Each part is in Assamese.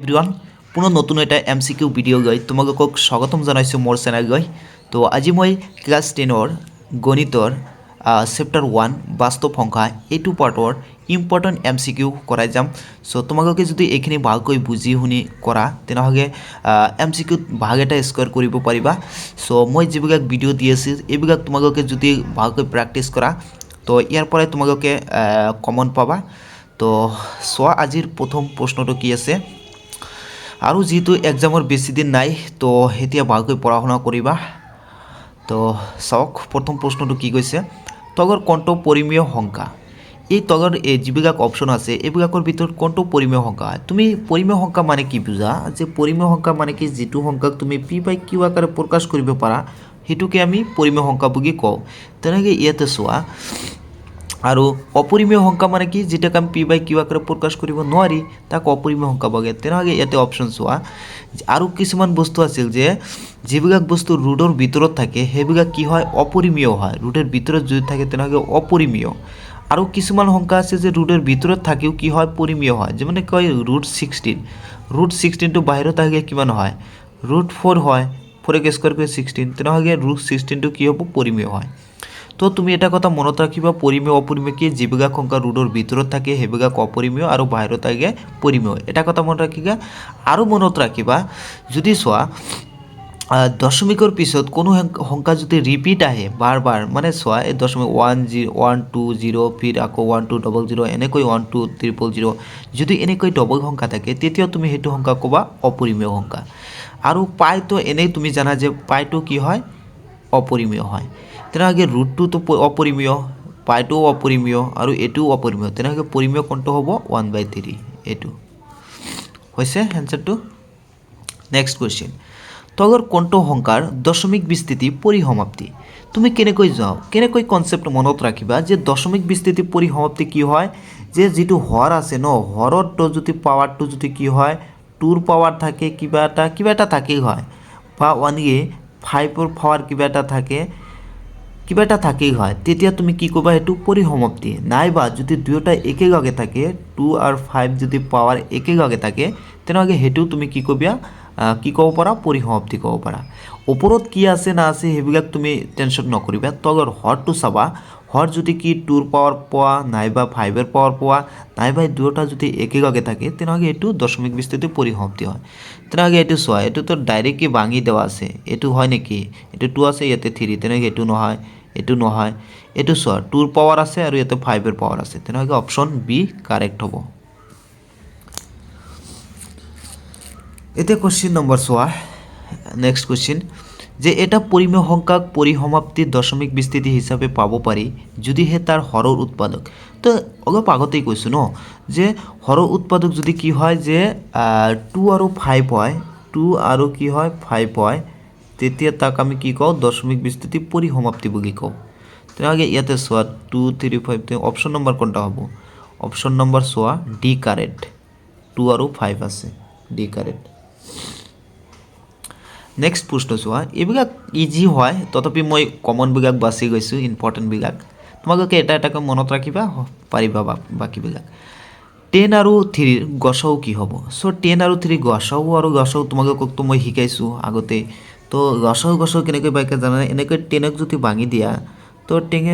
এভৰিৱান পুনৰ নতুন এটা MCQ ভিডিঅ' গৈ তোমালোকক স্বাগতম জনাইছোঁ মোৰ চেনেল গৈ তো আজি মই ক্লাছ 10ৰ গণিতৰ চেপ্টাৰ 1 বাস্তৱ সংখ্যা এইটো পাৰ্টৰ ইম্পৰ্টেণ্ট MCQ কৰাই যাম চ' তোমালোকে যদি এইখিনি ভালকৈ বুজি শুনি কৰা তেনেহ'লে MCQ ভাগ এটা স্ক'ৰ কৰিব পাৰিবা চ' মই যিবিলাক ভিডিঅ' দি আছোঁ এইবিলাক তোমালোকে যদি ভালকৈ প্ৰেক্টিছ কৰা তো ইয়াৰ পৰাই তোমালোকে কমন পাবা তো চোৱা আজিৰ প্ৰথম প্ৰশ্নটো কি আছে আৰু যেহেতু এক্সামৰ বেছি দিন নাই তো এতিয়া ভালকৈ পঢ়া শুনা কৰিবা তো চাওক প্ৰথম প্ৰশ্নটো কি কৈছে তগৰ কোনটো পৰিমেয় সংখ্যা এই তগৰ যিবিলাক অপশ্যন আছে এইবিলাকৰ ভিতৰত কোনটো পৰিমেয় সংখ্যা তুমি পৰিমেয় সংখ্যা মানে কি বুজা যে পৰিমেয় সংখ্যা মানে কি যিটো সংখ্যাক তুমি পি বাই কিউ আকাৰে প্ৰকাশ কৰিব পাৰা সেইটোকে আমি পৰিমেয় সংখ্যা বুলি কওঁ তেনেকৈ ইয়াতে চোৱা আৰু অপৰিমেয় সংখ্যা মানে কি যেটাক আমি পি বাই কিউ আকাৰে প্ৰকাশ কৰিব নোৱাৰি তাক অপৰিমেয় সংখ্যা বগে তেনেহ'লে ইয়াতে অপশ্যন চোৱা আৰু কিছুমান বস্তু আছিল যে যিবিলাক বস্তু ৰুটৰ ভিতৰত থাকে সেইবিলাক কি হয় অপৰিমেয় হয় ৰুটৰ ভিতৰত যদি থাকে তেনেহ'লে অপৰিমেয় আৰু কিছুমান সংখ্যা আছে যে ৰুটৰ ভিতৰত থাকিও কি হয় পৰিমেয় হয় যেনে কয় ৰুট 16টো বাহিৰত আহিলে কিমান হয় ৰুট 4 হয় 4 স্কোয়াৰ কৰে 16 তেনেহ'লে ৰুট 16টো কি হ'ব পৰিমেয় হয় তো তুমি এটা কথা মনত ৰাখিবা পৰিমেয় অপৰিমেয় কি যিবিলাক সংখ্যা ৰুটৰ ভিতৰত থাকে সেইবিলাক অপৰিমেয় আৰু বাহিৰত থাকে পৰিমেয় এটা কথা মনত ৰাখিবা আৰু মনত ৰাখিবা যদি চোৱা দশমিকৰ পিছত কোনো সংখ্যা যদি ৰিপিট আহে বাৰ মানে চোৱা এই দশমিক 1 ফিৰ আকৌ 1200 এনেকৈ 12000 যদি এনেকৈ ডবল সংখ্যা থাকে তেতিয়া তুমি সেইটো সংখ্যা ক'বা অপৰিমেয় সংখ্যা আৰু পাইটো এনেই তুমি জানা যে পাইটো কি হয় অপৰিমেয় হয় তেনেহ'লে ৰুটটো অপৰিমেয় পাইটোও অপৰিমেয় আৰু এইটোও অপৰিমেয় তেনেহ'লে পৰিমেয় কোনটো হ'ব 1/3 এইটো হৈছে এনসাৰটো নেক্সট কুৱেশ্যন তগৰ কোনটো সংখ্যাৰ দশমিক বিস্তৃতি পৰিসমাপ্তি তুমি কেনেকৈ কনসেপ্ট মনত ৰাখিবা যে দশমিক বিস্তৃতি পৰিসমাপ্তি কি হয় যে যেটো হৰ আছে ন হৰত যদি পাৱাৰটো যদি কি হয় 2ৰ পাৱাৰ থাকে কিবা এটা থাকেই হয় বা 1 5ৰ পাৱাৰ কিবা এটা থাকেই হয় তেতিয়া তুমি কি ক'বা সেইটো পৰিসমাপ্তি নাইবা যদি দুয়োটা একেলগে থাকে 2 আৰু 5 যদি পাৱাৰ একেলগে থাকে তেনেহ'লে সেইটো তুমি কি ক'বা কি ক'ব পাৰা পৰিসমাপ্তি ক'ব পাৰা ওপৰত কি আছে না আছে সেইবিলাক তুমি টেনশ্যন নকৰিবা তগৰ হৰটো চাবা হৰ যদি কি 2ৰ পাৱাৰ পোৱা নাইবা 5ৰ পাৱাৰ পোৱা নাইবা দুয়োটা যদি একেলগে থাকে তেনেহ'লে এইটো দশমিক বিস্তৃতি পৰিসমাপ্তি হয় তেনেহ'লে এইটো চোৱা এইটোতো ডাইৰেক্টলি ভাঙি দেওয়া আছে এইটো হয় নেকি এইটো 2 আছে ইয়াতে 3 তেনেহ'লে এইটো নহয় এইটো চোৱা 2ৰ পাৱাৰ আছে আৰু ইয়াতে 5ৰ পাৱাৰ আছে তেনেহ'লে অপশ্যন বি কাৰেক্ট হ'ব এতিয়া কোৱেশ্চন নম্বৰ চোৱা নেক্সট কোৱেশ্চন যে এটা পৰিমেয় সংখ্যাক পৰিসমাপ্তি দশমিক বিস্তৃতি হিচাপে পাব পাৰি যদিহে তাৰ হৰৰ উৎপাদক তো অলপ আগতেই কৈছোঁ ন যে হৰৰ উৎপাদক যদি কি হয় যে 2 আৰু 5 হয় 2 আৰু কি হয় 5 হয় তেতিয়া তাক আমি কি কওঁ দশমিক বিস্তৃতি পৰিসমাপ্তি বুলি কওঁ তেনেহ'লে ইয়াতে চোৱা 2 3 5 অপশ্যন নম্বৰ কোনটা হ'ব অপশ্যন নম্বৰ চোৱা ডি কাৰেক্ট 2 আৰু 5 আছে ডি কাৰেক্ট নেক্সট প্ৰশ্ন চোৱা এইবিলাক ইজি হয় তথাপি মই কমনবিলাক বাছি গৈছোঁ ইম্পৰ্টেণ্টবিলাক তোমালোকে এটাকৈ মনত ৰাখিবা পাৰিবা বাকীবিলাক 10 আৰু 3ৰ গসাউ কি হ'ব চ' 10 আৰু 3 গসাউ তোমালোককতো মই শিকাইছোঁ আগতে তো গসাউ কেনেকৈ বাইকে জানানে এনেকৈ 10ক যদি ভাঙি দিয়া তো 10ক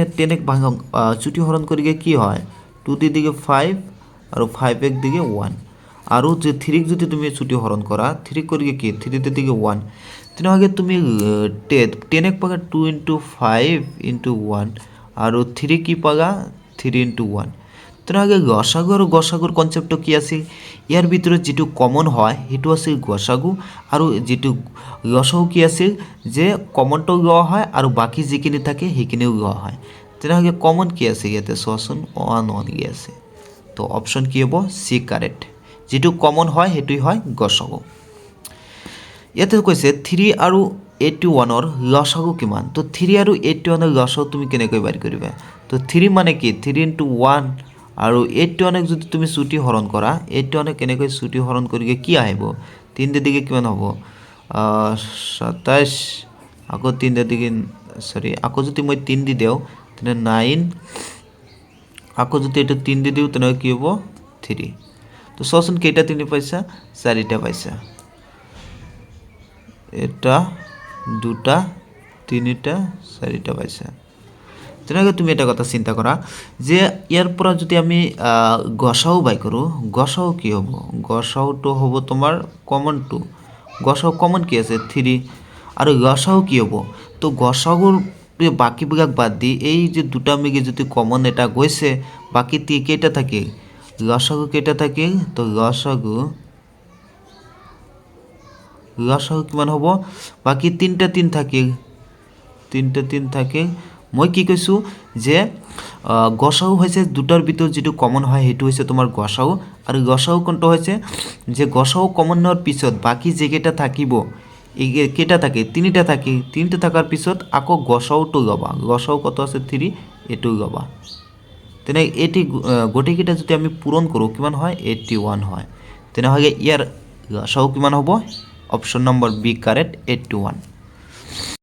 চুটি হৰণ কৰিলে কি হয় 2 দিকে 5 আৰু 5 দিকে 1 আৰু যে 3ক যদি তুমি চুটি হৰণ কৰা 3 কৰিলে কি 3 দিকে 1 তেনেহ'লে তুমি 10ক পাগা 2 × 5 × 1 আৰু 3 কি পাগা 3 × 1 তেনেহ'লে গসাগুৰ কনচেপ্টটো কি আছিল ইয়াৰ ভিতৰত যিটো কমন হয় সেইটো আছিল গসাগু আৰু যিটো গসাউ কি আছিল যে কমনটো লোৱা হয় আৰু বাকী যিখিনি থাকে সেইখিনিও লোৱা হয় তেনেহ'লে কমন কি আছে ইয়াতে চোৱাচোন 1 কি আছে তো অপশ্যন কি হ'ব চি কাৰেক্ট যেটো কমন হয় হেতুই হয় গসাগু ইয়াতে কৈছে 3 আৰু 81ৰ লসাগু কিমান তো 3 আৰু 81ৰ লসাগু তুমি কেনেকৈ বাৰ কৰিবা তো 3 মানে কি 3 × 1 আৰু 81ক যদি তুমি চুটি হৰণ কৰা 81ক কেনেকৈ চুটি হৰণ কৰিলে কি আহিব 3 দিকে কিমান হ'ব 27 আকৌ 3 দিকে আকৌ যদি মই 3 দি দিওঁ তেনে 9 আকৌ যদি এটা 3 দি দিওঁ তেনেহ'লে কি হ'ব 3 তো চোৱাচোন কেইটা তিনি পাইছা, চাৰিটা পাইছা। এটা, দুটা, তিনিটা, চাৰিটা পাইছা। তেনেকৈ তুমি এটা কথা চিন্তা কৰা যে ইয়াৰ পৰা যদি আমি গসাও বাই কৰোঁ, গসাও কি হ'ব? গসাওটো হ'ব তোমাৰ কমন 2। গসাও কমন কি আছে? 3। আৰু গসাও কি হ'ব? তো গসাগুৰ বাকীবিলাক বাদ দি এই যে দুটা মিলি যদি কমন এটা গৈছে, বাকী কেইটা থাকিল? গসাগু কেইটা থাকিল? তো গসাগু কিমান হ'ব? বাকী তিনিটা তিন থাকিল, তিনিটা তিন থাকিল। মই কি কৈছোঁ যে গসাও হৈছে দুটাৰ ভিতৰত যিটো কমন হয় সেইটো হৈছে তোমাৰ গসাও। আৰু গসাও কোনটো হৈছে যে গসাও কমন হোৱাৰ পিছত বাকী যিকেইটা থাকিব, এই কেইটা থাকে? তিনিটা থাকে। তিনিটা থকাৰ পিছত আকৌ গসাওটো ল'বা। গসাও কত আছে? 3, এইটো ল'বা। তেনে এটি গোটেইকেইটা যদি আমি পূৰণ কৰোঁ কিমান হয়? 81 হয়। তেনেহ'লে ইয়াৰ গসাও কিমান হ'ব? Option number B correct, 81।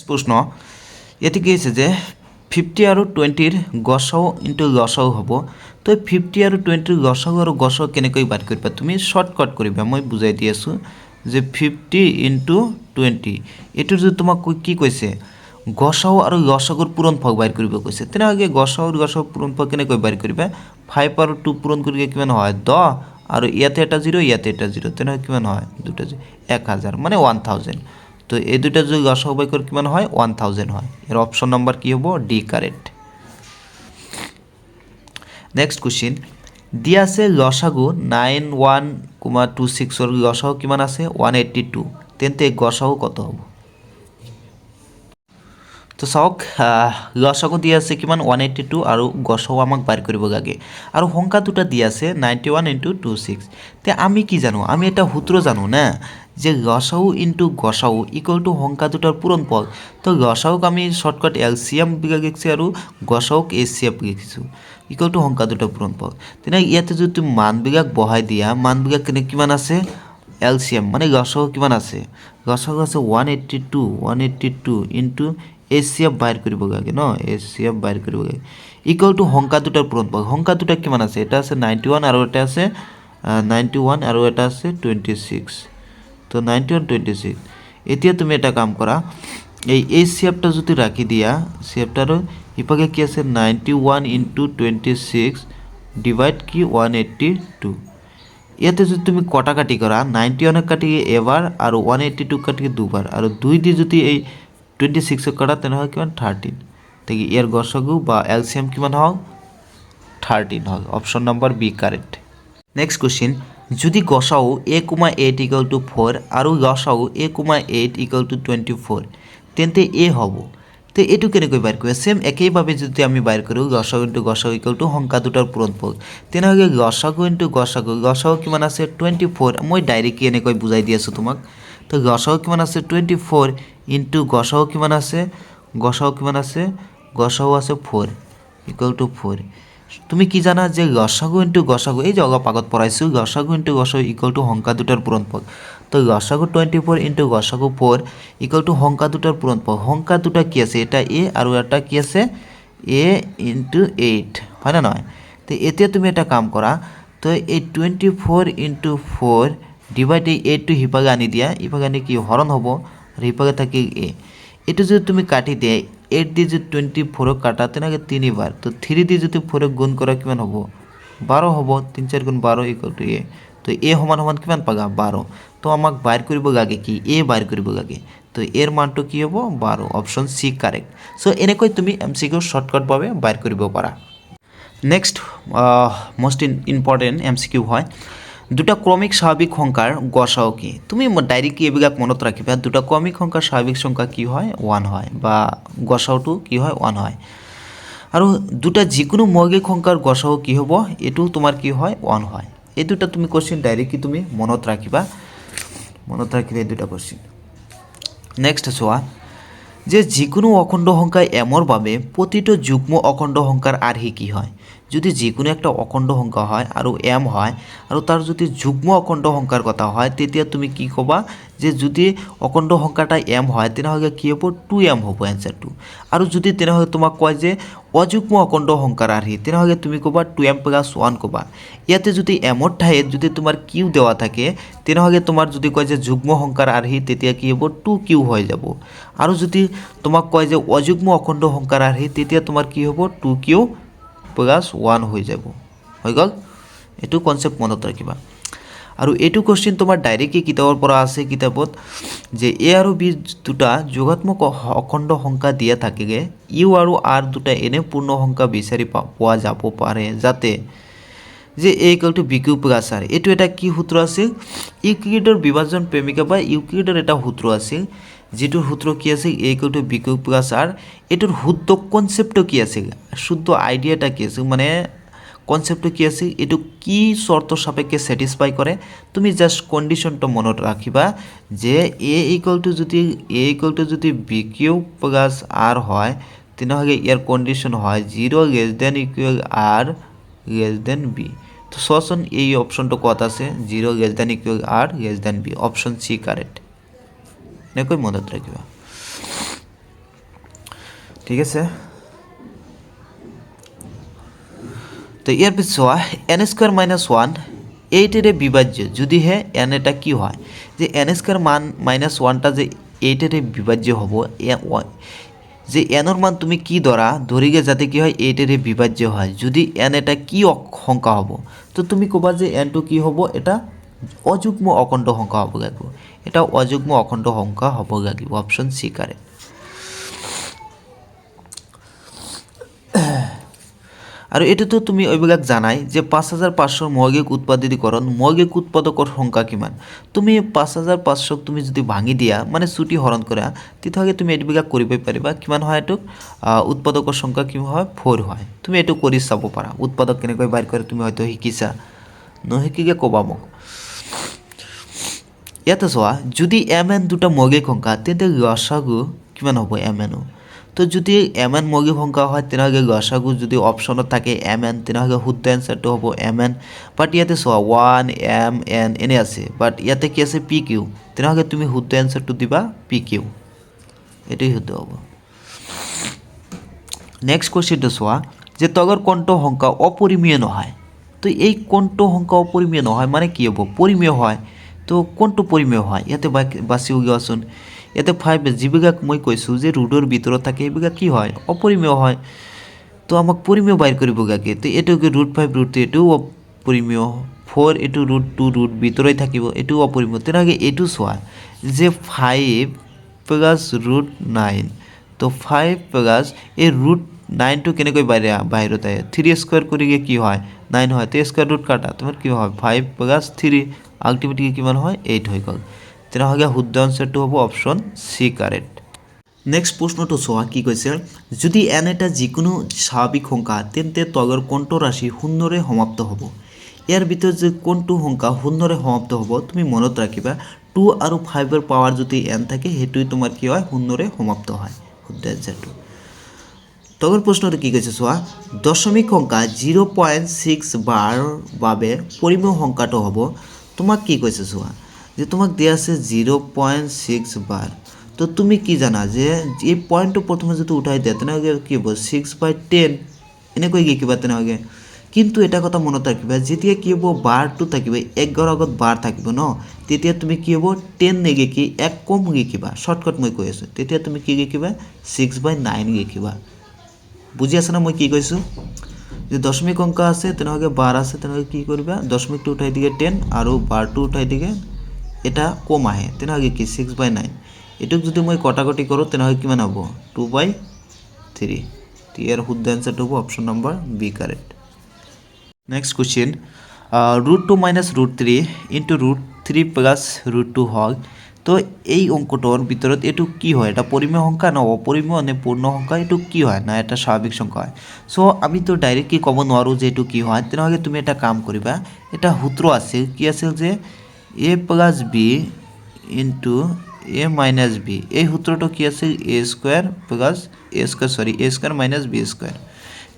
প্ৰশ্ন ইয়াতে কি হৈছে যে 50 আৰু 20ৰ গসাও ইনটু গসাও হ'ব। তো 50 আৰু 20ৰ গসাও আৰু গসাও কেনেকৈ বাদ কৰিবা? তুমি শ্বৰ্টকাট কৰিবা, মই বুজাই দি আছোঁ যে 50 ইনটু 20 এইটোৰ যদি তোমাক কি কৈছে? গসাও আৰু গসাগুৰ পূৰণফল বাহিৰ কৰিব কৈছে। তেনেহ'লে গসাও আৰু গসাও পূৰণফল কেনেকৈ বাহিৰ কৰিবা? 5 আৰু 2 পূৰণ কৰিলে কিমান হয়? 10। আৰু ইয়াতে এটা 0, ইয়াতে এটা 0, তেনেহ'লে কিমান হয়? দুটা 1000 মানে 1000। তো এই দুটা যদি গসাও বাই করে কিমান হয়? 1000 হয়। এর অপশন নাম্বার কি হবো? D correct. নেক্সট কোশ্চিন দিয়া আছে লসাগু 91,26 এর লসাগু কিমান আছে? 182। তেন্তে গসাগু কত হবো? তো চাওক লসাগু দিয়া আছে কিমান? 182 আৰু গসাগু আমাক বাহিৰ কৰিব লাগে। আৰু সংখ্যা দুটা দিয়া আছে 91 ইনটু 26। তে আমি কি জানো? আমি এটা সূত্র জানো না যে লসাগু ইনটু গসাগু ইকুয়াল টু সংখ্যা দুটাৰ পূৰণফল। তো লসাগুক আমি শৰ্টকাট এলসিএম লিখছি আৰু গসাগুক এচসিএফ লিখিছোঁ ইকুয়াল টু সংখ্যা দুটাৰ পূৰণফল। তেনে ইয়াতে যদি তুমি মানবিলাক বহাই দিয়া, মানবিলাক কিমান আছে? এলসিএম মানে গসাগু কিমান আছে? গসাগু আছে 182 ইনটু এচসিএফ বাহিৰ কৰিব লাগে ন, এচসিএফ বাহিৰ কৰিব লাগে ইকুয়াল টু সংখ্যা দুটাৰ পূৰণফল। সংখ্যা দুটা কিমান আছে? এটা আছে 91 আৰু এটা আছে 91 আৰু এটা আছে 26। তো 91 26। এতিয়া তুমি এটা কাম কৰা, এই এচসিএফটা যদি ৰাখি দিয়া, সিএফটাৰ ইপাকে কি আছে? 91 ইনটু 26 ডিভাইড কি 182। ইয়াতে যদি তুমি কটাকাটি কৰা 91 কাটি এবাৰ আৰু 182 কাটি দুবাৰ আৰু 2 দি যদি এই 26 কাটা তেনেহ'লে কিমান? 13। তাকে ইয়াৰ গসাগু বা এলসিএম কিমান হওক? 13 হওক। Option number B correct. Next question যদি গসাও a,8 ইকুয়াল টু 4 আৰু গসাও a,8 ইকুয়াল টু 24 তেন্তে এ হ'ব। তো এইটো কেনেকৈ বাহিৰ কৰিবা? সেম একইভাৱে যদি আমি বাহিৰ কৰোঁ গসাগু ইনটু গসাগু ইকুয়াল টু সংখ্যা দুটাৰ পূৰণফল, তেনেহ'লে গসাগু ইনটু গসাগু, গসাগু কিমান আছে? 24। মই ডাইৰেক্টলি এনেকৈ বুজাই দি আছোঁ তোমাক। তো গসাগু কিমান আছে? 24 ইনটু গসাগু কিমান আছে? গসাগু কিমান আছে? গসাগু আছে 4 ইকুয়াল টু 4। তুমি কি জানা যে গসাগু ইনটু গসাগু, এই যে অলপ আগত পঢ়াইছোঁ, গসাগু ইনটু গসাগু ইকুয়াল টু সংখ্যা দুটাৰ পূৰণফল। তো গসাগু 24 ইনটু গসাগু 4 ইকুয়াল টু সংখ্যা দুটাৰ পূৰণফল। সংখ্যা দুটা কি আছে? এটা এ আৰু এটা কি আছে? এ ইনটু 8, হয় না নহয়? তো এতিয়া তুমি এটা কাম কৰা, তো এই 24 ইনটু 4 ডিভাইড এই 8টো সিপাকে আনি দিয়া, ইপাকে আনি কি হৰণ হ'ব আৰু সিপাকে থাকি এ। এইটো যদি তুমি কাটি দিয়ে 8 দিয়ে যদি 24 কাটা তেনেহ'লে 3 বাৰ। তো 3 দিয়ে যদি 4 গুণ কৰা কিমান হ'ব? 12 হ'ব। 3 4 গুণ 12 ইকুয়াল টু এ। তো এ সমান সমান কিমান পাবা? 12। তো আমাক বাহিৰ কৰিব লাগে কি? এ বাহিৰ কৰিব লাগে। তো এৰ মানটো কি হ'ব? 12। অপশ্যন সি কাৰেক্ট। সো এনেকৈ তুমি এমসিকিউ শৰ্টকাটভাৱে বাহিৰ কৰিব পাৰা। নেক্সট মোস্ট ইম্পৰ্টেণ্ট এমসিকিউ হয় দুটা ক্ৰমিক স্বাভাৱিক সংখ্যাৰ গসাও কি? তুমি ডাইৰেক্টলি এইবিলাক মনত ৰাখিবা। দুটা ক্ৰমিক সংখ্যাৰ স্বাভাৱিক সংখ্যা কি হয়? 1 হয়, বা গসাওটো কি হয়? 1 হয়। আৰু দুটা যিকোনো মৌলিক সংখ্যাৰ গসাও কি হ'ব? এইটো তোমাৰ কি হয়? 1 হয়। এই দুটা তুমি কোশ্চিন ডাইৰেক্টলি তুমি মনত ৰাখিবা, এই দুটা কোশ্চিন। নেক্সট চোৱা যে যিকোনো অখণ্ড সংখ্যা এমৰ বাবে প্ৰতিটো যুগ্ম অখণ্ড সংখ্যাৰ আৰ্হি কি হয়? যদি যিকোনো একটা অখণ্ড সংখ্যা হয় আৰু m হয় আৰু তাৰ যদি যুগ্ম অখণ্ড সংখ্যাৰ কথা হয় তেতিয়া তুমি কি ক'বা যে যদি অখণ্ড সংখ্যাটা m হয় তেনেহ'লে কি হ'ব 2m হ'ব এনসারটো আৰু যদি তেনেহ'লে তোমাক কয় যে অযুগ্ম অখণ্ড সংখ্যাৰ আৰ্হি তেনেহ'লে তুমি ক'বা 2m + 1 ক'বা ইয়াতে যদি m ৰ ঠাইত যদি তোমাৰ q দেওয়া থাকে তেনেহ'লে তোমাৰ যদি কয় যে যুগ্ম সংখ্যাৰ আৰ্হি তেতিয়া কি হ'ব 2q হৈ যাব আৰু যদি তোমাক কয় যে অযুগ্ম অখণ্ড সংখ্যাৰ আৰ্হি তেতিয়া তোমাৰ কি হ'ব 2q + 1 হৈ যাব হৈ গ'ল এটো কনসেপ্ট মনত ৰাখিবা আৰু এটো কোশ্চেন তোমাৰ ডাইৰেক্টলি কিতাপৰ পৰা আছে কিতাপত যে a আৰু b দুটা যোগাত্মক অখণ্ড সংখ্যা দিয়া থাকিলে u আৰু r দুটা এনে পূৰ্ণ সংখ্যা বিচাৰি পোৱা যাব পাৰে যাতে যে a = bq + r এটো এটা কি সূত্ৰ আছিল ইউক্লিডৰ বিভাজন প্ৰেমিকা বা ইউক্লিডৰ এটা সূত্ৰ আছিল যেটোৰ সূত্ৰ কি আছিল a = bq + r এটোৰ শুদ্ধ কনসেপ্টটো কি আছিল শুদ্ধ আইডিয়াটা কি আছিল মানে কনসেপ্টটো কি আছে এটো কি শর্ত সাপেক্ষে স্যাটিসফাই করে তুমি জাস্ট কন্ডিশনটা মনত রাখিবা যে a = যদি bq + r হয় তেনেহলে ইয়াৰ কন্ডিশন হয় 0 > r b তো সসন এই অপশনটো কত আছে 0 > r b অপশন সি কারেক্ট নেকৈ মনত রাখিবা ঠিক আছে তো ইয়ার পিছয়া n² - 1 8 বিভাজ্য যদি হে n এটা কি হয় যে n² - 1টা যে 8 বিভাজ্য হ'ব যে n এর মান তুমি কি ধরিগে যাতে কি হয় 8 বিভাজ্য হয় যদি n এটা কি সংখ্যা হ'ব তো তুমি কবা যে n টো কি হ'ব এটা অযুগ্ম অখণ্ড সংখ্যা হ'ব লাগিব এটা অযুগ্ম অখণ্ড সংখ্যা হ'ব লাগিব অপশন সি কারেক্ট আৰু এটোতো তুমি এইবিলাক জানাই যে 5500 মৌলিক উৎপাদকৰ সংখ্যা কিমান তুমি 5500 তুমি যদি ভাঙি দিয়া মানে ছুটি হৰণ কৰা তেতিয়াহলে তুমি এইবিলাক কৰিব পাৰিবা কিমান হয় এটো উৎপাদকৰ সংখ্যা কি হয় 4 হয় তুমি এটো কৰি চাব পাৰা উৎপাদক কেনেকৈ বাইৰ কৰে তুমি হয়তো শিকিছা নহিকিকে কবা মোক ইয়াতে চোৱা যদি mn দুটা মৌলিক সংখ্যা তেন্তে লসাগু কিমান হ'ব mn তো যদি mn মৌলিক সংখ্যা হয় তেনেহলে লসাগু যদি অপশনত থাকে mn তেনেহলে শুদ্ধ এনসারটো হ'ব mn বাট ইয়াতে চোৱা 1 m n এনে আছে বাট ইয়াতে কি আছে pq তেনেহলে তুমি শুদ্ধ এনসারটো দিবা pq এটাই শুদ্ধ হ'ব নেক্সট কোশ্চেনটো চোৱা যে তগৰ কোনটো সংখ্যা অপরিমেয় নহয় তো এই কোনটো সংখ্যা অপরিমেয় নহয় মানে কি হ'ব পরিমেয় হয় তো কোনটো পরিমেয় হয় ইয়াতে বাছি উলিয়াচোন ইয়াতে 5 যিবিলাক মই কৈছো যে ৰুটৰ ভিতৰত থাকে এইবিলাক কি হয় অপৰিমেয় হয় তো আমাক পৰিমেয় বাইৰ কৰিব লাগে তো এটোকে √5 √3 এটো অপৰিমেয় 4 এটো √2 ৰুট ভিতৰই থাকিব এটো অপৰিমেয় তেনেহলে এটো চোৱা যে 5 + √9 তো 5 প্লাস এই √9 টো কেনেকৈ বাহিৰত আহে 3² কৰিলে কি হয় 9 হয় তো স্কয়াৰ ৰুট কাটা তোমাৰ কি হয় 5 + 3 আলটিমেটলি কিমান হয় 8 হৈ গ'ল তেনেহলে শুদ্ধ আনসারটো হ'ব অপশন সি কারেক্ট নেক্সট প্রশ্নটো চোৱা কি কৈছে যদি n এটা যিকোনো স্বাভাৱিক সংখ্যা তেন্তে তগৰ কোনটো ৰাশি শূন্যৰে সমাপ্ত হ'ব ইয়াৰ ভিতৰত যে কোনটো সংখ্যা শূন্যৰে সমাপ্ত হ'ব তুমি মনত ৰাখিবা 2 আৰু 5 এৰ পাওয়াৰ যদি n থাকে হেতুই তোমাৰ কি হয় শূন্যৰে সমাপ্ত হয় শুদ্ধ আনসাৰটো তগৰ প্ৰশ্নটো কি কৈছে চোৱা দশমিক সংখ্যা 0.6 বাৰ বাবে পৰিমেয় সংখ্যাটো হ'ব তোমাক কি কৈছে চোৱা যে তোমাক দিয়া আছে 0.6 বাৰ তো তুমি কি জানা যে এই পয়েন্টটো প্ৰথমে যদি উঠাই দিয়া তেনেহলে কি হ'ব 6/10 এনেকৈ লিখিবা তেনেহলে কিন্তু এটা কথা মনত ৰাখিবা যেতিয়া কি হ'ব বাৰটো থাকিব 11 আগত বাৰ থাকিব ন তেতিয়া তুমি কি হ'ব 10 নেলিখি এক কম লিখিবা শর্টকাট মই কৈ আছো তেতিয়া তুমি কি লিখিবা 6/9 লিখিবা বুজি আছে না মই কি কৈছো যে দশমিক সংখ্যা আছে তেনেহলে বাৰ আছে তেনেহলে কি কৰিবা দশমিকটো উঠাই দিগে 10 আৰু বাৰটো উঠাই দিগে এটা কম আহে তেনেহলে কি 6/9 এটুক যদি মই কটাকটি কৰো তেনেহলে কিমান হ'ব 2/3 ইয়াৰ শুদ্ধ আনসারটো হ'ব option number B correct next question √2 - √3 into √3 plus √2 হয় তো এই অঙ্কটোর ভিতৰত এটু কি হয় এটা পরিমেয় সংখ্যা না অপরিমেয় নে পূর্ণ সংখ্যা এটু কি হয় না এটা স্বাভাবিক সংখ্যা হয় সো আমি তো ডাইরেক্টলি কব নোৱাৰো যে এটু কি হয় তেনেহলে তুমি এটা কাম কৰিবা এটা সূত্ৰ আছে কি আছিল যে a + b into a - b এই সূত্ৰটো কি আছিল a² - b²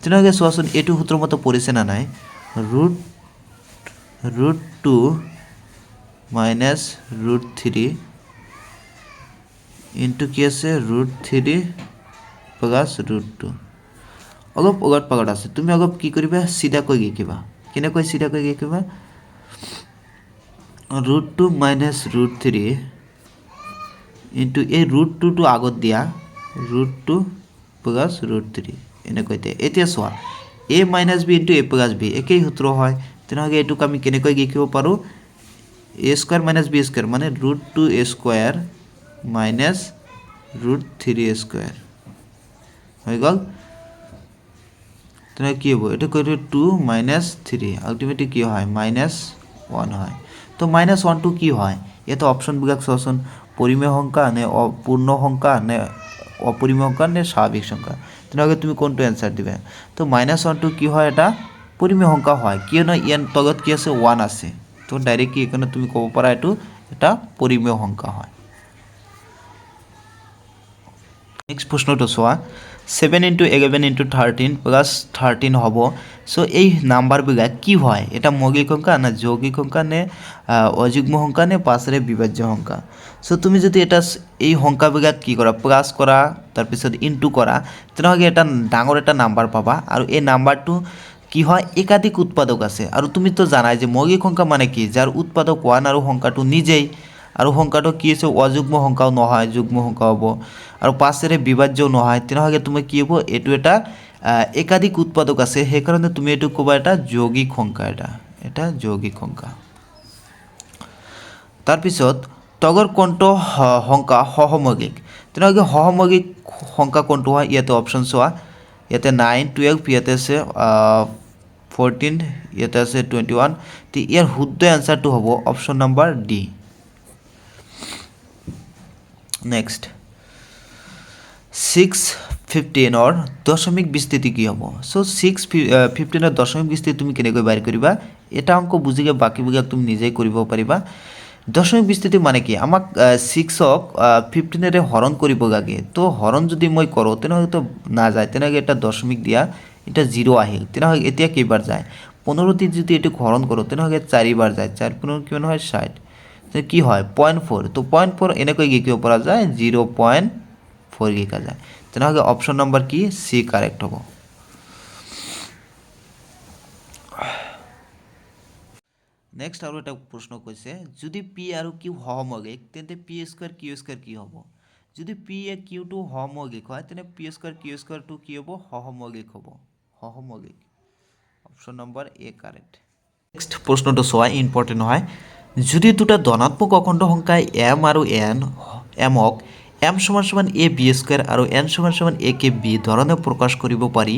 তেনেহ'লে চোৱাচোন এইটো সূত্ৰৰ মতে পৰিছে না নাই √2 মাইনাছ √3 ইনটু কি আছে √3 প্লাছ √2 অলপ ওগত পাগত আছে তুমি অলপ কি কৰিবা সিধাকৈ লিখিবা কেনেকৈ সিধাকৈ লিখিবা √2 মাইনাছ √3 ইনটু এই √2 টো আগত দিয়া √2 প্লাছ √3 এনেকৈ দিয়ে এতিয়া চোৱা a minus b into a plus b একেই সূত্ৰ হয় তেনেহ'লে এইটোক আমি কেনেকৈ লিখিব পাৰোঁ a square minus b square মানে √2a square minus √3a square হৈ গ'ল তেনেহ'লে কি হ'ব এইটো কৰিলে 2 মাইনাছ 3 আলটিমেটলি কি হয় মাইনাছ 1 হয় তো মাইনাছ 1 টো কি হয় এটা অপশ্যনবিলাক চোৱাচোন পৰিমেয় সংখ্যা নে পূৰ্ণ সংখ্যা নে অপরিমেয় সংখ্যা নে স্বাভাবিক সংখ্যা তেনেহ'লে তুমি কোনটো এনসার দিবা তো মাইনাছ 1 টো কি হয় এটা পৰিমেয় সংখ্যা হয় কিয়নো ইয়াৰ তলত কি আছে 1 আছে তো ডাইৰেক্ট কি এখানে তুমি ক'ব পাৰা এটো এটা পৰিমেয় সংখ্যা হয় নেক্সট প্ৰশ্নটো চোৱা 7 ইনটু 11 ইনটু 13 প্লাস 13 হ'ব সো এই নাম্বাৰবিলাক কি হয় এটা মৌলিক সংখ্যা না যৌগিক সংখ্যা নে অযুগ্ম সংখ্যা নে পাঁচৰে বিভাজ্য সংখ্যা সো তুমি যদি এটা এই সংখ্যাবিলাক কি কৰা প্লাস কৰা তাৰ পিছত ইনটু কৰা তেনেহ'লে এটা ডাঙৰ এটা নাম্বাৰ পাবা আৰু এই নাম্বাৰটো কি হয় একাধিক উৎপাদক আছে আৰু তুমি তো জানাই যে মৌলিক সংখ্যা মানে কি যাৰ উৎপাদক 1 আৰু সংখ্যাটো নিজেই আৰু সংখ্যাটো কি আছে অযুগ্ম সংখ্যাও নহয় যুগ্ম সংখ্যা হ'ব আৰু পাঁচৰে বিভাজ্যও নহয় তেনেহ'লে তুমি কি হ'ব এটো এটা একাধিক উৎপাদক আছে সেই কাৰণে তুমি এটো ক'বা এটা যৌগিক সংখ্যা এটা যৌগিক সংখ্যা তাৰ পিছত তগৰ কোনটো সংখ্যা সহমৌলিক তেনেহ'লে সহমৌলিক সংখ্যা কোনটো হয় ইয়াতে অপচন চোৱা ইয়াতে 9 12 ইয়াতে আছে 14 ইয়াতে আছে 21 তি ইয়াৰ শুদ্ধ আনসাৰটো হ'ব অপচন নম্বৰ ডি নেক্সট 615 और दशमिक विस्तृति की हम सो 615 और दशमिक विस्तृति तुम केनेকৈ बाहर करिबा এটা অঙ্ক বুজিকে বাকিবিলাক তুমি নিজেই কৰিব পাৰিবা দশমিক বিস্তৃতি মানে কি আমাক 6 ক 15 ৰে হৰণ কৰিব লাগে তো হৰণ যদি মই কৰো তেনেহলে তো না যায় তেনেহলে এটা দশমিক দিয়া এটা 0 আহিল তেনেহলে এতিয়া কেইবাৰ যায় 15 টি যদি এটো হৰণ কৰো তেনেহলে 4 বাৰ যায় 4 15 কিমান হয় 60 কি হয় 0.4 তো 0.4 এনেকৈ লিখিব পৰা যায় 0.4 লিখা যায় তেনেহলে অপশন নম্বৰ কি সি কাৰেক্ট হ'ব নেক্সট আৰু এটা প্ৰশ্ন কৈছে যদি p আৰু q সহমৌলিক তেন্তে p স্কয়াৰ q স্কয়াৰ কি হ'ব যদি p এ q টো সহমৌলিক হয় তেনে p স্কয়াৰ q স্কয়াৰ টো কি হ'ব সহমৌলিক হ'ব সহমৌলিক অপশন নম্বৰ এ কাৰেক্ট নেক্সট প্ৰশ্নটো সোৱা ইম্পৰ্টেন্ট হয় যদি দুটা ধনাত্মক অখণ্ড সংখ্যা m আৰু n m ক m = a b স্কয়াৰ আৰু n = a k b ধৰণে প্ৰকাশ কৰিব পাৰি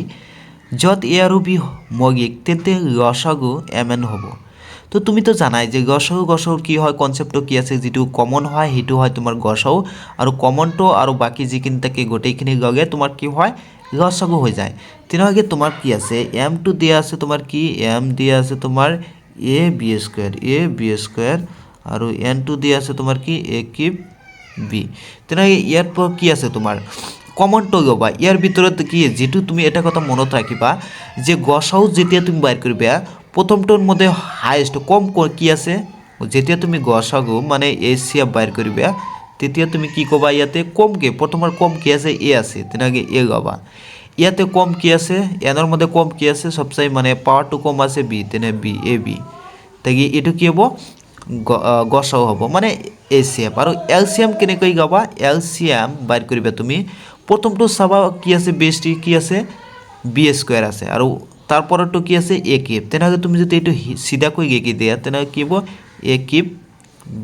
যত a আৰু b মৌলিক তেন্তে লসাগু mn হ'ব তো তুমি তো জানাই যে গসাগু কি হয় কনসেপ্টটো কি আছে যেটো কমন হয় হেতু হয় তোমাৰ গসাগু আৰু কমনটো আৰু বাকি যিখিনি থাকে গোটেইখিনি লগে তোমাৰ কি হয় গসাগু হৈ যায় তেনেহলে তোমাৰ কি আছে m টো দিয়া আছে তোমাৰ কি m দিয়া আছে তোমাৰ a b স্কয়াৰ আৰু n টো দিয়া আছে তোমাৰ কি a কিউব b তেনেহলে ইয়াৰ পৰ কি আছে তোমাৰ কমনটো লবা ইয়াৰ ভিতৰত কি যেটো তুমি এটা কথা মনত ৰাখিবা যে গসাগু যেতিয়া তুমি বাইৰ কৰিবা প্ৰথমটোৰ মধ্যে হাইয়েস্ট কম কি আছে যেতিয়া তুমি গসাগু মানে এচিয়া বাইৰ কৰিবা তেতিয়া তুমি কি কবা ইয়াতে কমকে প্ৰথমৰ কম কি আছে এ আছে তেনেকে এ লবা ইয়াতে কম কি আছে এনৰ মধ্যে কম কি আছে সবচাই মানে পাৱাৰটো কম আছে বি তেনে বি এ বি তাকি এটো কি হ'ব গসাগু হ'ব মানে এচিএম আৰু এলসিএম কেনেকৈ গাবা এলসিএম বাইৰ কৰিবা তুমি প্ৰথমটো চাবা কি আছে বেসটি কি আছে বি স্কয়াৰ আছে আৰু তারপরটো কি আছে a কিউব তেনেহলে তুমি যদি এটো সিধা কই লিখি দিয়া তেনেহলে কি হ'ব a কিউব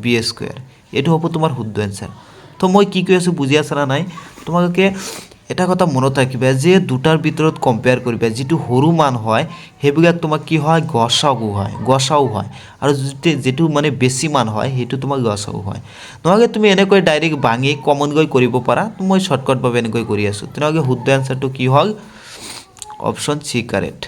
b স্কয়ার এটো হ'ব তোমাৰ শুদ্ধ আনসার তো মই কি কৈ আছো বুজি আছানা নাই তোমালোকে এটা কথা মনত ৰাখিবা যে দুটাৰ ভিতৰত কম্পেয়াৰ কৰিবা যেটো সৰু মান হয় হেবিলাক তোমাক কি হয় গসাগু হয় আৰু যেটো মানে বেছি মান হয় হেতু তোমাৰ গসাগু হয় নহলে তুমি এনেকৈ ডাইৰেক্ট ভাঙি কমন গৈ কৰিব পাৰা মই শৰ্টকাট ভাবে এনেকৈ কৰি আছো তেনেহলে শুদ্ধ আনসাৰটো কি হ'ল অপশন সি কাৰেক্ট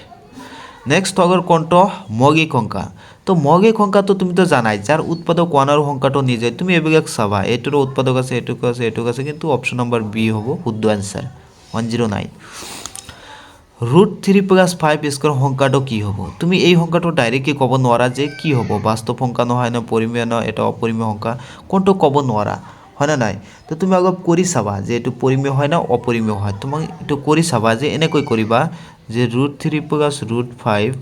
নেক্সট তগৰ কোনটো মৌলিক সংখ্যা তো মৌলিক সংখ্যা তো তুমি তো জানাই যাৰ উৎপাদক 1 আৰু সংখ্যাটো নিজে তুমি এবিলাক চাবা এটোৰ উৎপাদক আছে এটুক আছে কিন্তু অপশন নম্বৰ বি হ'ব শুদ্ধ আনসাৰ 109 √3 + 5 স্কোয়াৰ সংখ্যাটো কি হ'ব তুমি এই সংখ্যাটো ডাইৰেক্টলি ক'ব নোৱাৰা যে কি হ'ব বাস্তৱ সংখ্যা নহয় না পৰিমেয় না এটা অপৰিমেয় সংখ্যা কোনটো ক'ব নোৱাৰা হয় না নাই তো তুমি আগত কৰি চাবা যে এটো পৰিমেয় হয় না অপৰিমেয় হয় তুমি এটো কৰি চাবা যে এনেকৈ কৰিবা যে √3 + √5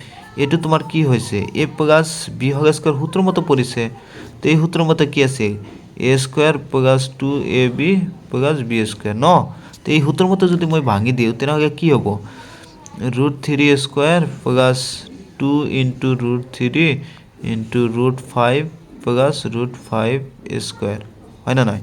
এটো তোমাৰ কি হৈছে a + b² সূত্ৰ মতে পৰিছে তো এই সূত্র মতে কি আছে a² + 2ab + b² ন তো এই সূত্র মতে যদি মই ভাঙি দিও তেনেহলে কি হ'ব √3 square plus 2 into √3 into √5 plus √5 square হয় না নয়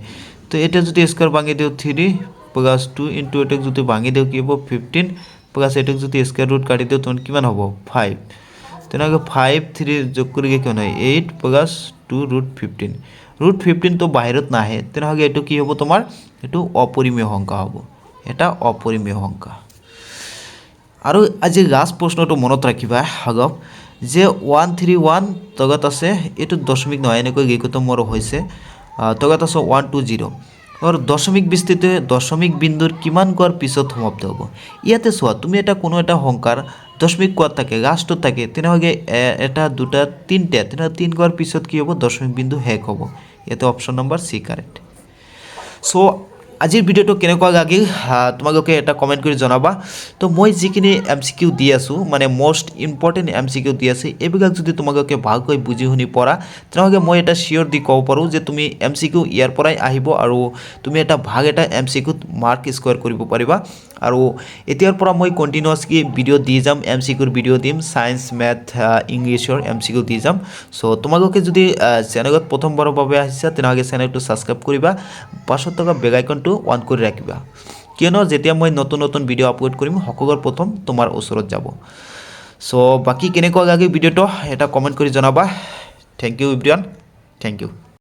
তো এটা যদি স্কয়ার ভাঙি দিও 3 plus 2 into এটা যদি ভাঙি দিও কি হবে 15 plus এটা যদি স্কয়ার রুট কাটি দিও তখন কিমান হবে 5 তেনেহলে 5 3 যোগ কৰি কি হয় 8 plus 2 √15 √15 তো বাহিৰত নাহে তেনেহলে এটো কি হ'ব তোমাৰ এটো অপৰিমেয় সংখ্যা হ'ব এটা অপৰিমেয় সংখ্যা আৰু আজি লাষ্ট প্ৰশ্নটো মনত ৰাখিবা আগব যে 131 তগত আছে এটো দশমিক নহয় এনেকৈ গেকটো মোৰ হৈছে তগত আছে 120 আৰু দশমিক বিস্তৃতি দশমিক বিন্দুৰ কিমান কোৱাৰ পিছত সমাপ্ত হ'ব ইয়াতে চোৱা তুমি এটা কোনো এটা সংখ্যাৰ দশমিক কোৱাত থাকে লাষ্টত থাকে তেনেহলে এটা দুটা তিনটা তেনেহলে তিন কোৱাৰ পিছত কি হ'ব দশমিক বিন্দু শেষ হ'ব ইয়াতে অপচন নম্বৰ সি কাৰেক্ট সো আজিৰ ভিডিওটো কেনেকুৱা লাগিল তোমালোকে এটা কমেন্ট কৰি জনাবা তো মই যিখিনি এমসিকিউ দি আছো মানে মোস্ট ইম্পৰ্টেন্ট এমসিকিউ দি আছে এইবিলাক যদি তোমালোকে ভালকৈ বুজি শুনি পঢ়া তেনেহলে মই এটা শিওর দি ক'ব পাৰো যে তুমি এমসিকিউ ইয়াৰ পৰাই আহিব আৰু তুমি এটা ভাগ এটা এমসিকিউ মাৰ্ক স্কয়াৰ কৰিব পাৰিবা আৰু এতিয়াৰ পৰা মই কন্টিনিউয়াসলি ভিডিও দি যাম এমসিকিউৰ ভিডিও দিম সায়েন্স ম্যাথ ইংলিশৰ এমসিকিউ দি যাম সো তোমালোকে যদি চেনেলত প্ৰথমবাৰৰ বাবে আহিছা তেনেহলে চেনেলটো সাবস্ক্ৰাইব কৰিবা পাছত থকা বেল আইকনটো অন কৰি ৰাখিবা কিয়নো যেতিয়া মই নতুন নতুন ভিডিও আপলোড কৰিম সকলোৰ প্ৰথম তোমাৰ ওচৰত যাব সো বাকি কেনেকুৱা লাগে ভিডিওটো এটা কমেন্ট কৰি জনাবা thank you everyone thank U